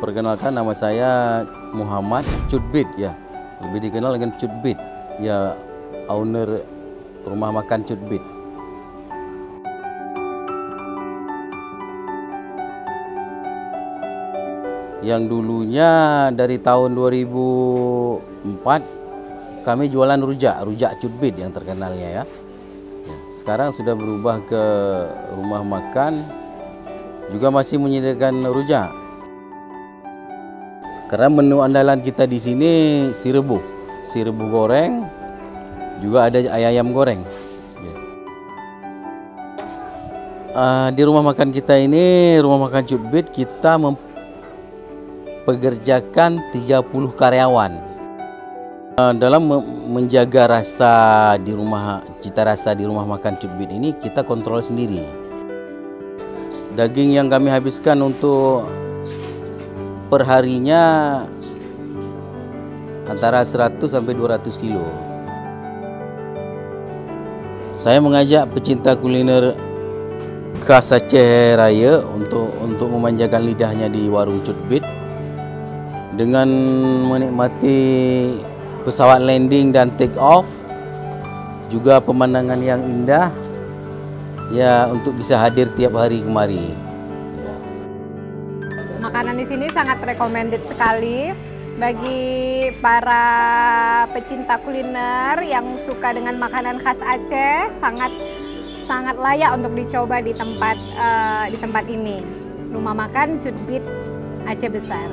Perkenalkan, nama saya Muhammad Cutbit, ya, lebih dikenal dengan Cutbit, ya, owner rumah makan Cutbit. Yang dulunya dari tahun 2004 kami jualan rujak Cutbit yang terkenalnya, ya. Sekarang sudah berubah ke rumah makan, juga masih menyediakan rujak. Karena menu andalan kita di sini si rebus goreng, juga ada ayam goreng. Di rumah makan kita ini, rumah makan Cutbit, kita mempekerjakan 30 karyawan. Dalam menjaga cita rasa di rumah makan Cutbit ini, kita kontrol sendiri. Daging yang kami habiskan untuk perharinya antara 100 sampai 200 kilo. Saya mengajak pecinta kuliner khas Aceh Raya untuk memanjakan lidahnya di warung Cutbit dengan menikmati pesawat landing dan take off, juga pemandangan yang indah, ya, untuk bisa hadir tiap hari kemari. Makanan di sini sangat recommended sekali bagi para pecinta kuliner yang suka dengan makanan khas Aceh. Sangat layak untuk dicoba di tempat ini. Rumah makan Cutbit Aceh Besar.